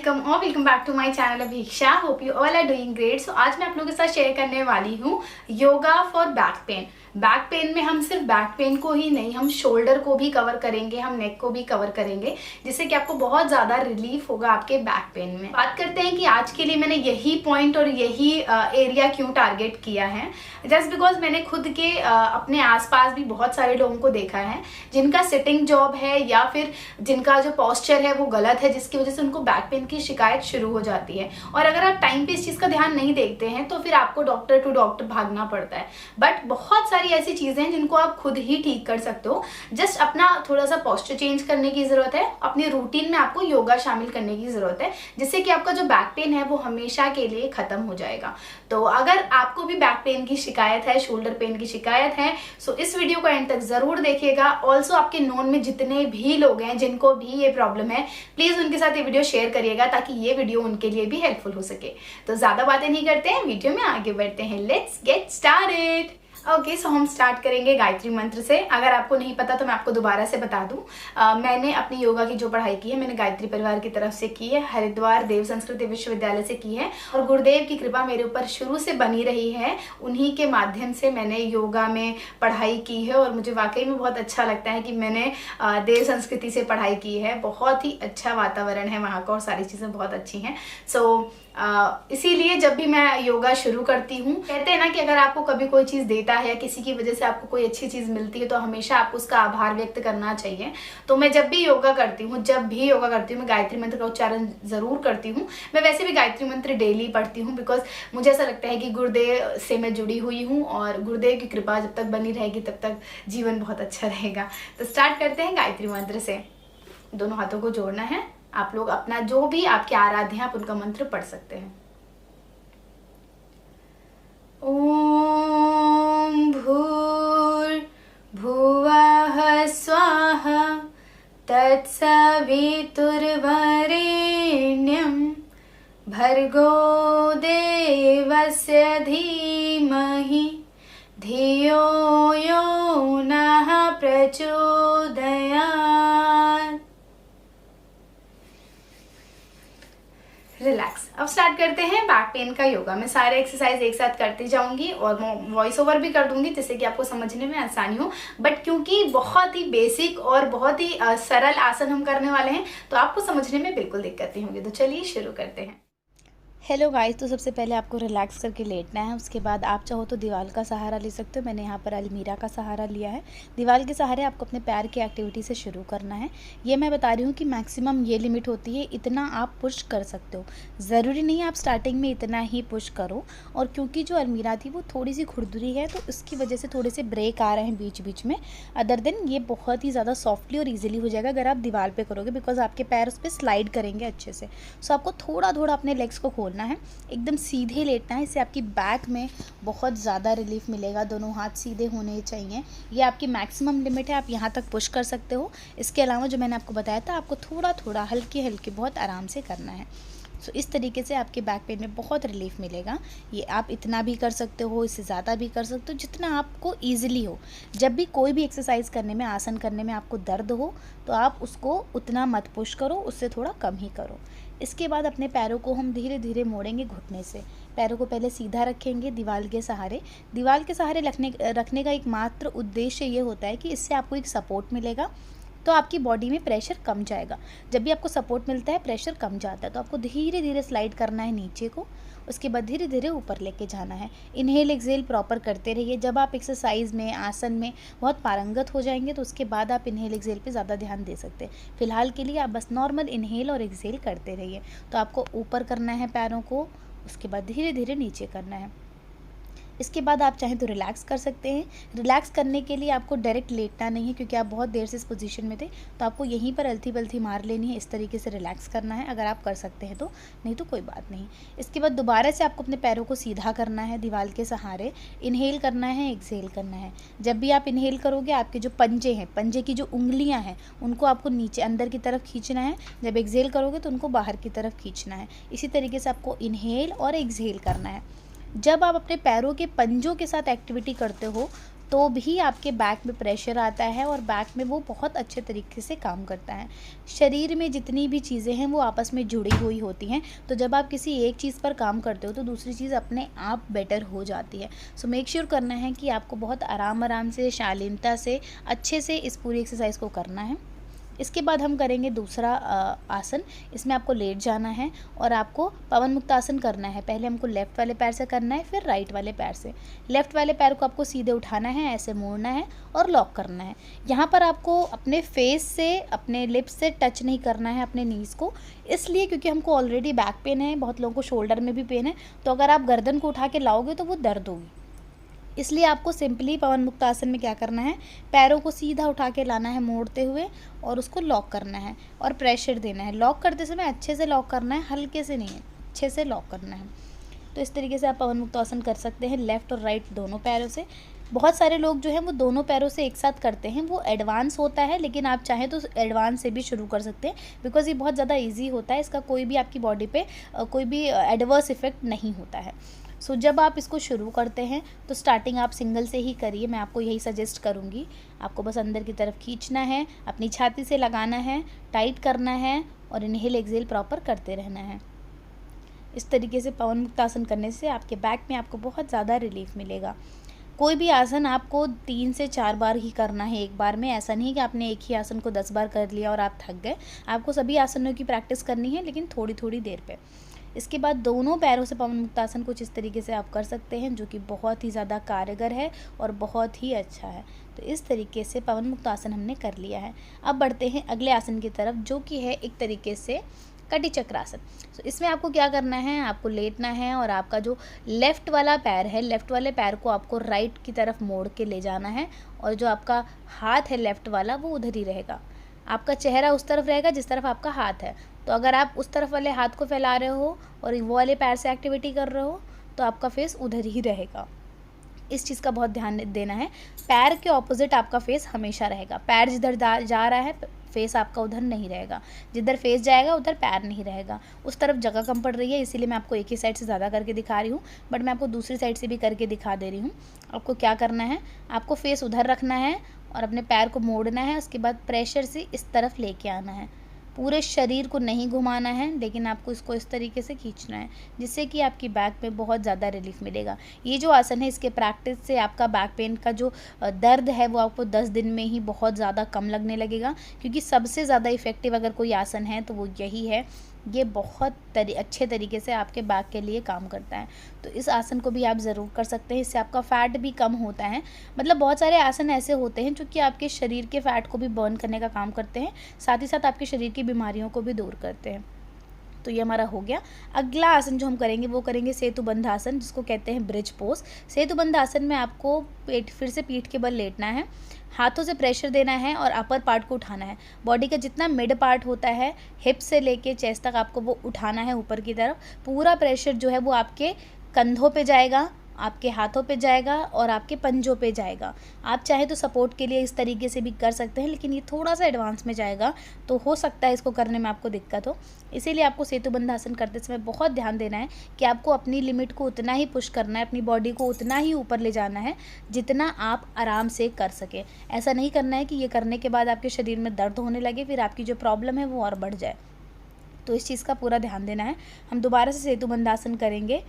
Welcome back to my channel Abhiksha. Hope you all are doing great. So आज मैं आप लोगों के साथ शेयर करने वाली हूँ yoga for back pain. Back pain में हम सिर्फ बैक पेन को ही नहीं, हम शोल्डर को भी कवर करेंगे, हम नेक को भी कवर करेंगे, जिससे कि आपको बहुत ज़्यादा रिलीफ होगा आपके बैक पेन में। बात करते हैं कि आज के लिए मैंने यही पॉइंट और यही एरिया क्यों टारगेट किया है। जस्ट बिकॉज मैंने खुद के अपने आसपास भी बहुत सारे लोगों को देखा है जिनका सिटिंग जॉब है या फिर जिनका जो पोस्चर है वो गलत है, जिसकी वजह से उनको बैक पेन की शिकायत शुरू हो जाती है। और अगर आप टाइम पे इस चीज़ का ध्यान नहीं देखते हैं तो फिर आपको डॉक्टर टू डॉक्टर भागना पड़ता है। बट बहुत सारी ऐसी चीजें हैं जिनको आप खुद ही ठीक कर सकते हो। जस्ट अपना थोड़ा सा पोस्चर चेंज करने की जरूरत है, अपनी रूटीन में आपको योगा शामिल करने की जरूरत है, जिससे कि आपका जो बैक पेन है वो हमेशा के लिए खत्म हो जाएगा। तो अगर आपको भी बैक पेन की शिकायत है, शोल्डर पेन की शिकायत है, सो इस वीडियो को एंड तक जरूर देखिएगा। ऑल्सो आपके नोन में जितने भी लोग हैं जिनको भी ये प्रॉब्लम है, प्लीज उनके साथ ये वीडियो शेयर करिएगा ताकि ये वीडियो उनके लिए भी हेल्पफुल हो सके। तो ज्यादा बातें नहीं करते हैं, वीडियो में आगे बढ़ते हैं। Let's get started. ओके, सो हम स्टार्ट करेंगे गायत्री मंत्र से। अगर आपको नहीं पता तो मैं आपको दोबारा से बता दूं, मैंने अपनी योगा की जो पढ़ाई की है मैंने गायत्री परिवार की तरफ से की है, हरिद्वार देव संस्कृति विश्वविद्यालय से की है, और गुरुदेव की कृपा मेरे ऊपर शुरू से बनी रही है। उन्हीं के माध्यम से मैंने योगा में पढ़ाई की है और मुझे वाकई में बहुत अच्छा लगता है कि मैंने देव संस्कृति से पढ़ाई की है। बहुत ही अच्छा वातावरण है वहाँ का और सारी चीज़ें बहुत अच्छी हैं। सो इसीलिए जब भी मैं योगा शुरू करती हूँ, कहते हैं ना कि अगर आपको कभी कोई चीज़ देता है या किसी की वजह से आपको कोई अच्छी चीज़ मिलती है तो हमेशा आपको उसका आभार व्यक्त करना चाहिए। तो मैं जब भी योगा करती हूँ मैं गायत्री मंत्र का उच्चारण ज़रूर करती हूँ। मैं वैसे भी गायत्री मंत्र डेली पढ़ती हूँ बिकॉज मुझे ऐसा लगता है कि गुरुदेव से मैं जुड़ी हुई हूँ और गुरुदेव की कृपा जब तक बनी रहेगी तब तक जीवन बहुत अच्छा रहेगा। तो स्टार्ट करते हैं गायत्री मंत्र से। दोनों हाथों को जोड़ना है। आप लोग अपना जो भी आपके आराध्य हैं आप उनका मंत्र पढ़ सकते हैं। ओम भूर्भुवः स्वाहा तत्सवितुर्वरेण्यं भर्गो देवस्य धीमहि धियो यो नः प्रचोदयात्। रिलैक्स। अब स्टार्ट करते हैं बैक पेन का योगा। मैं सारे एक्सरसाइज एक साथ करती जाऊंगी और वॉइस ओवर भी कर दूंगी जिससे कि आपको समझने में आसानी हो। बट क्योंकि बहुत ही बेसिक और बहुत ही सरल आसन हम करने वाले हैं तो आपको समझने में बिल्कुल दिक्कत नहीं होगी। तो चलिए शुरू करते हैं। हेलो गाइस, तो सबसे पहले आपको रिलैक्स करके लेटना है। उसके बाद आप चाहो तो दीवार का सहारा ले सकते हो। मैंने यहाँ पर अलमीरा का सहारा लिया है। दीवार के सहारे आपको अपने पैर की एक्टिविटी से शुरू करना है। ये मैं बता रही हूँ कि मैक्सिमम ये लिमिट होती है, इतना आप पुश कर सकते हो। ज़रूरी नहीं आप स्टार्टिंग में इतना ही पुश करो। और क्योंकि जो अलमीरा थी वो थोड़ी सी खुरदुरी है तो इसकी वजह से थोड़े से ब्रेक आ रहे हैं बीच बीच में। अदर देन ये बहुत ही ज़्यादा सॉफ्टली और ईजिली हो जाएगा अगर आप दीवार पर करोगे, बिकॉज आपके पैर उस पर स्लाइड करेंगे अच्छे से। सो आपको थोड़ा थोड़ा अपने लेग्स को खोलना है, एकदम सीधे लेटना है। इससे आपकी बैक में बहुत ज़्यादा रिलीफ मिलेगा। दोनों हाथ सीधे होने चाहिए। ये आपकी मैक्सिमम लिमिट है, आप यहाँ तक पुश कर सकते हो। इसके अलावा जो मैंने आपको बताया था आपको थोड़ा थोड़ा हल्के हल्के बहुत आराम से करना है। सो इस तरीके से आपके बैक पेन में बहुत रिलीफ मिलेगा। ये आप इतना भी कर सकते हो, इससे ज़्यादा भी कर सकते हो, जितना आपको ईजिली हो। जब भी कोई भी एक्सरसाइज करने में, आसन करने में आपको दर्द हो तो आप उसको उतना मत पुश करो, उससे थोड़ा कम ही करो। इसके बाद अपने पैरों को हम धीरे धीरे मोड़ेंगे घुटने से। पैरों को पहले सीधा रखेंगे दीवार के सहारे। दीवार के सहारे रखने का एकमात्र उद्देश्य ये होता है कि इससे आपको एक सपोर्ट मिलेगा, तो आपकी बॉडी में प्रेशर कम जाएगा। जब भी आपको सपोर्ट मिलता है प्रेशर कम जाता है। तो आपको धीरे धीरे स्लाइड करना है नीचे को, उसके बाद धीरे धीरे ऊपर लेके जाना है। इनहेल एक्सहेल प्रॉपर करते रहिए। जब आप एक्सरसाइज में, आसन में बहुत पारंगत हो जाएंगे तो उसके बाद आप इनहेल एक्सहेल पे ज़्यादा ध्यान दे सकते हैं। फिलहाल के लिए आप बस नॉर्मल इनहेल और एक्सहेल करते रहिए। तो आपको ऊपर करना है पैरों को, उसके बाद धीरे धीरे नीचे करना है। इसके बाद आप चाहें तो रिलैक्स कर सकते हैं। रिलैक्स करने के लिए आपको डायरेक्ट लेटना नहीं है क्योंकि आप बहुत देर से इस पोजीशन में थे, तो आपको यहीं पर अलथी पलथी मार लेनी है। इस तरीके से रिलैक्स करना है अगर आप कर सकते हैं तो, नहीं तो कोई बात नहीं। इसके बाद दोबारा से आपको अपने पैरों को सीधा करना है दीवार के सहारे। इनहेल करना है, एक्सहेल करना है। जब भी आप इनहेल करोगे आपके जो पंजे हैं, पंजे की जो उंगलियाँ हैं उनको आपको नीचे अंदर की तरफ खींचना है। जब एक्सहेल करोगे तो उनको बाहर की तरफ खींचना है। इसी तरीके से आपको इनहेल और एक्सहेल करना है। जब आप अपने पैरों के पंजों के साथ एक्टिविटी करते हो तो भी आपके बैक में प्रेशर आता है और बैक में वो बहुत अच्छे तरीके से काम करता है। शरीर में जितनी भी चीज़ें हैं वो आपस में जुड़ी हुई होती हैं, तो जब आप किसी एक चीज़ पर काम करते हो तो दूसरी चीज़ अपने आप बेटर हो जाती है। सो मेक श्योर करना है कि आपको बहुत आराम से, शालीनता से, अच्छे से इस पूरी एक्सरसाइज को करना है। इसके बाद हम करेंगे दूसरा आसन। इसमें आपको लेट जाना है और आपको पवन मुक्तासन करना है। पहले हमको लेफ़्ट वाले पैर से करना है, फिर राइट वाले पैर से। लेफ़्ट वाले पैर को आपको सीधे उठाना है, ऐसे मोड़ना है और लॉक करना है। यहाँ पर आपको अपने फेस से, अपने लिप्स से टच नहीं करना है अपने नीज़ को, इसलिए क्योंकि हमको ऑलरेडी बैक पेन है, बहुत लोगों को शोल्डर में भी पेन है, तो अगर आप गर्दन को उठा के लाओगे तो वो दर्द होगी। इसलिए आपको सिंपली पवन मुक्त आसन में क्या करना है, पैरों को सीधा उठा के लाना है मोड़ते हुए और उसको लॉक करना है और प्रेशर देना है। लॉक करते समय अच्छे से लॉक करना है, हल्के से नहीं है, अच्छे से लॉक करना है। तो इस तरीके से आप पवन मुक्त आसन कर सकते हैं लेफ़्ट और राइट दोनों पैरों से। बहुत सारे लोग जो हैं वो दोनों पैरों से एक साथ करते हैं, वो एडवांस होता है, लेकिन आप चाहें तो एडवांस से भी शुरू कर सकते हैं, बिकॉज़ ये बहुत ज़्यादा ईजी होता है। इसका कोई भी आपकी बॉडी पे कोई भी एडवर्स इफ़ेक्ट नहीं होता है। सो जब आप इसको शुरू करते हैं तो स्टार्टिंग आप सिंगल से ही करिए, मैं आपको यही सजेस्ट करूँगी। आपको बस अंदर की तरफ खींचना है, अपनी छाती से लगाना है, टाइट करना है और इनहेल एक्सहेल प्रॉपर करते रहना है। इस तरीके से पवन मुक्त आसन करने से आपके बैक में आपको बहुत ज़्यादा रिलीफ मिलेगा। कोई भी आसन आपको 3 से 4 बार ही करना है एक बार में। ऐसा नहीं कि आपने एक ही आसन को 10 बार कर लिया और आप थक गए। आपको सभी आसनों की प्रैक्टिस करनी है, लेकिन थोड़ी थोड़ी देर पे। इसके बाद दोनों पैरों से पवन मुक्त आसन कुछ इस तरीके से आप कर सकते हैं, जो कि बहुत ही ज़्यादा कारगर है और बहुत ही अच्छा है। तो इस तरीके से पवन मुक्त आसन हमने कर लिया है। अब बढ़ते हैं अगले आसन की तरफ, जो कि है एक तरीके से कटी चक्रासन। तो इसमें आपको क्या करना है, आपको लेटना है और आपका जो लेफ़्ट वाला पैर है, लेफ़्ट वाले पैर को आपको राइट की तरफ मोड़ के ले जाना है और जो आपका हाथ है लेफ़्ट वाला वो उधर ही रहेगा। आपका चेहरा उस तरफ रहेगा जिस तरफ आपका हाथ है। तो अगर आप उस तरफ वाले हाथ को फैला रहे हो और वो वाले पैर से एक्टिविटी कर रहे हो तो आपका फेस उधर ही रहेगा। इस चीज़ का बहुत ध्यान देना है। पैर के ऑपोजिट आपका फेस हमेशा रहेगा। पैर जिधर जा रहा है फेस आपका उधर नहीं रहेगा, जिधर फेस जाएगा उधर पैर नहीं रहेगा। उस तरफ जगह कम पड़ रही है, इसीलिए मैं आपको एक ही साइड से ज़्यादा करके दिखा रही हूँ, बट मैं आपको दूसरी साइड से भी करके दिखा दे रही हूँ। आपको क्या करना है, आपको फेस उधर रखना है और अपने पैर को मोड़ना है। उसके बाद प्रेशर से इस तरफ लेके आना है। पूरे शरीर को नहीं घुमाना है, लेकिन आपको इसको इस तरीके से खींचना है, जिससे कि आपकी बैक में बहुत ज़्यादा रिलीफ मिलेगा। ये जो आसन है, इसके प्रैक्टिस से आपका बैक पेन का जो दर्द है वो आपको 10 दिन में ही बहुत ज़्यादा कम लगने लगेगा, क्योंकि सबसे ज़्यादा इफ़ेक्टिव अगर कोई आसन है तो वो यही है। ये बहुत अच्छे तरीके से आपके बैक के लिए काम करता है। तो इस आसन को भी आप ज़रूर कर सकते हैं, इससे आपका फ़ैट भी कम होता है। मतलब बहुत सारे आसन ऐसे होते हैं जो कि आपके शरीर के फ़ैट को भी बर्न करने का काम करते हैं, साथ ही साथ आपके शरीर की बीमारियों को भी दूर करते हैं। तो ये हमारा हो गया। अगला आसन जो हम करेंगे वो करेंगे सेतुबंध आसन, जिसको कहते हैं ब्रिज पोज। सेतुबंध आसन में आपको फिर से पीठ के बल लेटना है, हाथों से प्रेशर देना है और अपर पार्ट को उठाना है। बॉडी का जितना मिड पार्ट होता है, हिप से लेके चेस्ट तक, आपको वो उठाना है ऊपर की तरफ। पूरा प्रेशर जो है वो आपके कंधों पे जाएगा, आपके हाथों पे जाएगा और आपके पंजों पे जाएगा। आप चाहे तो सपोर्ट के लिए इस तरीके से भी कर सकते हैं, लेकिन ये थोड़ा सा एडवांस में जाएगा, तो हो सकता है इसको करने में आपको दिक्कत हो। इसीलिए आपको सेतुबंध आसन करते समय बहुत ध्यान देना है कि आपको अपनी लिमिट को उतना ही पुश करना है, अपनी बॉडी को उतना ही ऊपर ले जाना है जितना आप आराम से कर सकें। ऐसा नहीं करना है कि ये करने के बाद आपके शरीर में दर्द होने लगे, फिर आपकी जो प्रॉब्लम है वो और बढ़ जाए। तो इस चीज़ का पूरा ध्यान देना है। हम दोबारा से सेतुबंध आसन करेंगे।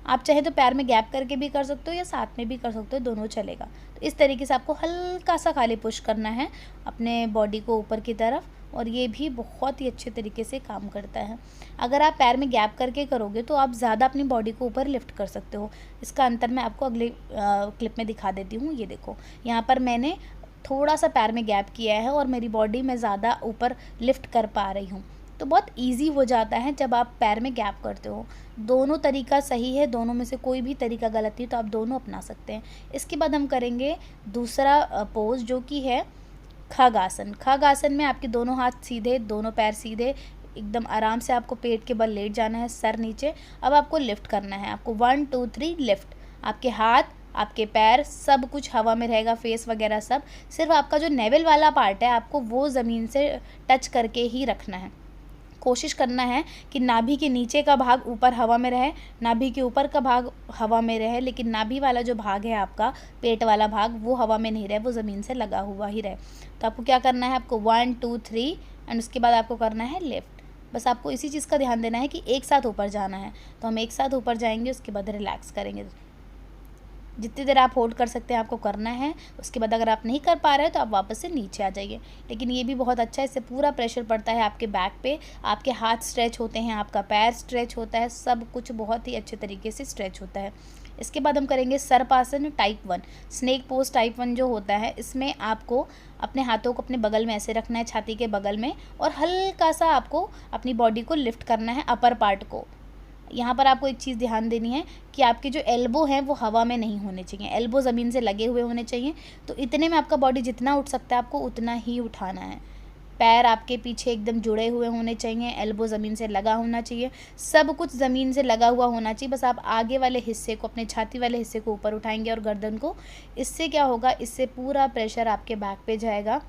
आप चाहे तो पैर में गैप करके भी कर सकते हो या साथ में भी कर सकते हो, दोनों चलेगा। तो इस तरीके से आपको हल्का सा खाली पुश करना है अपने बॉडी को ऊपर की तरफ, और ये भी बहुत ही अच्छे तरीके से काम करता है। अगर आप पैर में गैप करके करोगे तो आप ज़्यादा अपनी बॉडी को ऊपर लिफ्ट कर सकते हो। इसका अंतर मैं आपको अगले क्लिप में दिखा देती हूँ। ये देखो, यहाँ पर मैंने थोड़ा सा पैर में गैप किया है और मेरी बॉडी मैं ज़्यादा ऊपर लिफ्ट कर पा रही हूँ। तो बहुत इजी हो जाता है जब आप पैर में गैप करते हो। दोनों तरीका सही है, दोनों में से कोई भी तरीका गलत नहीं, तो आप दोनों अपना सकते हैं। इसके बाद हम करेंगे दूसरा पोज, जो कि है खग आसन। खग आसन में आपके दोनों हाथ सीधे, दोनों पैर सीधे, एकदम आराम से आपको पेट के बल लेट जाना है, सर नीचे। अब आपको लिफ्ट करना है, आपको 1 2 3 लिफ्ट। आपके हाथ, आपके पैर, सब कुछ हवा में रहेगा, फेस वगैरह सब। सिर्फ आपका जो नेवल वाला पार्ट है आपको वो ज़मीन से टच करके ही रखना है, कोशिश करना है कि नाभि के नीचे का भाग ऊपर हवा में रहे, नाभि के ऊपर का भाग हवा में रहे, लेकिन नाभि वाला जो भाग है आपका पेट वाला भाग वो हवा में नहीं रहे, वो ज़मीन से लगा हुआ ही रहे। तो आपको क्या करना है, आपको 1 2 3 एंड उसके बाद आपको करना है लिफ्ट। बस आपको इसी चीज़ का ध्यान देना है कि एक साथ ऊपर जाना है। तो हम एक साथ ऊपर जाएंगे, उसके बाद रिलैक्स करेंगे। जितनी देर आप होल्ड कर सकते हैं आपको करना है। उसके बाद अगर आप नहीं कर पा रहे हो तो आप वापस से नीचे आ जाइए। लेकिन ये भी बहुत अच्छा है, इससे पूरा प्रेशर पड़ता है आपके बैक पे, आपके हाथ स्ट्रेच होते हैं, आपका पैर स्ट्रेच होता है, सब कुछ बहुत ही अच्छे तरीके से स्ट्रेच होता है। इसके बाद हम करेंगे सर्पासन टाइप 1। स्नेक पोज टाइप 1 जो होता है, इसमें आपको अपने हाथों को अपने बगल में ऐसे रखना है, छाती के बगल में, और हल्का सा आपको अपनी बॉडी को लिफ्ट करना है, अपर पार्ट को। यहाँ पर आपको एक चीज़ ध्यान देनी है कि आपके जो एल्बो हैं वो हवा में नहीं होने चाहिए, एल्बो ज़मीन से लगे हुए होने चाहिए। तो इतने में आपका बॉडी जितना उठ सकता है आपको उतना ही उठाना है। पैर आपके पीछे एकदम जुड़े हुए होने चाहिए, एल्बो ज़मीन से लगा होना चाहिए, सब कुछ ज़मीन से लगा हुआ होना चाहिए। बस आप आगे वाले हिस्से को, अपने छाती वाले हिस्से को ऊपर उठाएंगे और गर्दन को। इससे क्या होगा, इससे पूरा प्रेशर आपके बैक पे जाएगा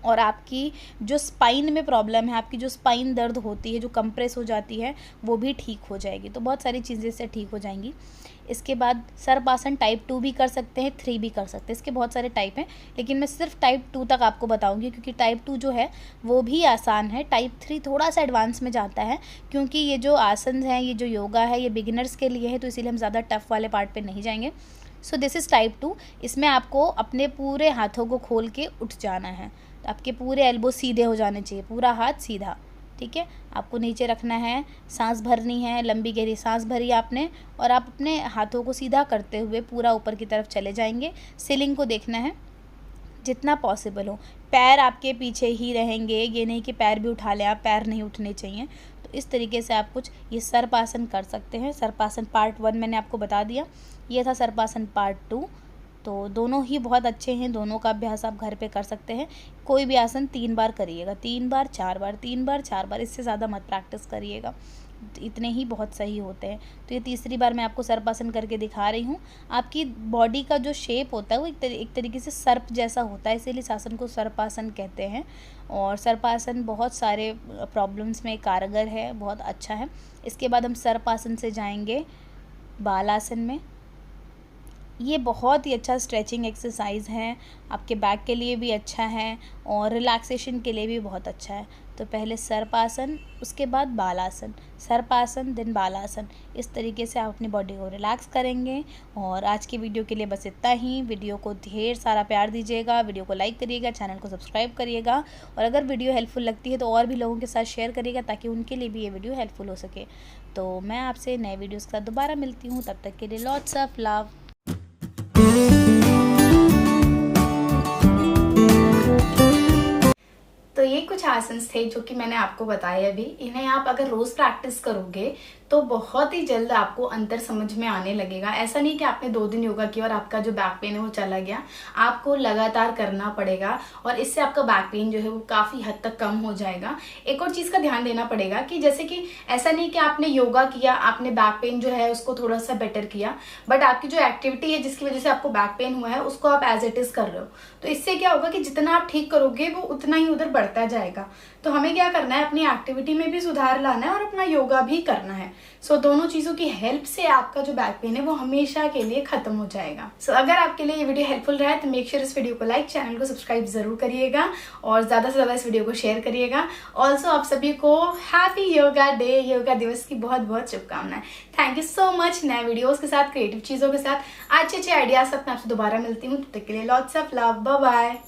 और आपकी जो स्पाइन में प्रॉब्लम है, आपकी जो स्पाइन दर्द होती है, जो कंप्रेस हो जाती है, वो भी ठीक हो जाएगी। तो बहुत सारी चीज़ें इससे ठीक हो जाएंगी। इसके बाद सर्पासन टाइप 2 भी कर सकते हैं, 3 भी कर सकते हैं। इसके बहुत सारे टाइप हैं, लेकिन मैं सिर्फ टाइप 2 तक आपको बताऊंगी, क्योंकि टाइप 2 जो है वो भी आसान है। टाइप 3 थोड़ा सा एडवांस में जाता है, क्योंकि ये जो आसन हैं, ये जो योगा है, ये बिगिनर्स के लिए है, तो इसीलिए हम ज़्यादा टफ वाले पार्ट पर नहीं जाएंगे। So this is type 2। इसमें आपको अपने पूरे हाथों को खोल के उठ जाना है। तो आपके पूरे एल्बो सीधे हो जाने चाहिए, पूरा हाथ सीधा, ठीक है। आपको नीचे रखना है, सांस भरनी है, लंबी गहरी सांस भरी आपने, और आप अपने हाथों को सीधा करते हुए पूरा ऊपर की तरफ चले जाएंगे। सीलिंग को देखना है जितना पॉसिबल हो। पैर आपके पीछे ही रहेंगे, ये नहीं कि पैर भी उठा लें आप, पैर नहीं उठने चाहिए। तो इस तरीके से आप कुछ ये सर्पासन कर सकते हैं। सर्पासन पार्ट 1 मैंने आपको बता दिया, ये था सर्पासन पार्ट 2। तो दोनों ही बहुत अच्छे हैं, दोनों का अभ्यास आप घर पे कर सकते हैं। कोई भी आसन 3 बार करिएगा, 3 बार 4 बार, 3 बार 4 बार, इससे ज़्यादा मत प्रैक्टिस करिएगा, इतने ही बहुत सही होते हैं। तो ये तीसरी बार मैं आपको सर्पासन करके दिखा रही हूँ। आपकी बॉडी का जो शेप होता है वो एक तरीके से सर्प जैसा होता है, इसीलिए इस आसन को सर्पासन कहते हैं। और सर्पासन बहुत सारे प्रॉब्लम्स में कारगर है, बहुत अच्छा है। इसके बाद हम सर्पासन से जाएंगे बालासन में। ये बहुत ही अच्छा स्ट्रेचिंग एक्सरसाइज है, आपके बैक के लिए भी अच्छा है और रिलैक्सेशन के लिए भी बहुत अच्छा है। तो पहले सर्पासन, उसके बाद बालासन, सर्पासन देन बालासन। इस तरीके से आप अपनी बॉडी को रिलैक्स करेंगे। और आज की वीडियो के लिए बस इतना ही। वीडियो को ढेर सारा प्यार दीजिएगा, वीडियो को लाइक करिएगा, चैनल को सब्सक्राइब करिएगा, और अगर वीडियो हेल्पफुल लगती है तो और भी लोगों के साथ शेयर करिएगा, ताकि उनके लिए भी ये वीडियो हेल्पफुल हो सके। तो मैं आपसे नए वीडियोज़ के साथ दोबारा मिलती हूँ, तब तक के लिए लॉट्स ऑफ लव। तो ये कुछ आसन्स थे जो कि मैंने आपको बताए अभी। इन्हें आप अगर रोज प्रैक्टिस करोगे तो बहुत ही जल्द आपको अंतर समझ में आने लगेगा। ऐसा नहीं कि आपने 2 दिन योगा किया और आपका जो बैक पेन है वो चला गया। आपको लगातार करना पड़ेगा और इससे आपका बैक पेन जो है वो काफ़ी हद तक कम हो जाएगा। एक और चीज़ का ध्यान देना पड़ेगा कि जैसे कि ऐसा नहीं कि आपने योगा किया, आपने बैक पेन जो है उसको थोड़ा सा बेटर किया, बट आपकी जो एक्टिविटी है जिसकी वजह से आपको बैक पेन हुआ है उसको आप एज इट इज़ कर रहे हो। तो इससे क्या होगा कि जितना आप ठीक करोगे वो उतना ही उधर बढ़ता जाएगा। तो हमें क्या करना है, अपनी एक्टिविटी में भी सुधार लाना है और अपना योगा भी करना है। सो दोनों चीज़ों की हेल्प से आपका जो बैक पेन है वो हमेशा के लिए खत्म हो जाएगा। सो अगर आपके लिए ये वीडियो हेल्पफुल रहा है तो मेक श्योर इस वीडियो को लाइक, चैनल को सब्सक्राइब जरूर करिएगा और ज़्यादा से ज़्यादा इस वीडियो को शेयर करिएगा। ऑल्सो आप सभी को हैप्पी योगा डे, योगा दिवस की बहुत बहुत शुभकामनाएं। Thank you so much. नए वीडियोज़ के साथ, क्रिएटिव चीज़ों के साथ, अच्छे अच्छे आइडियाज साथ मैं आपसे दोबारा मिलती हूँ। तब तक के लिए lots of love, bye bye.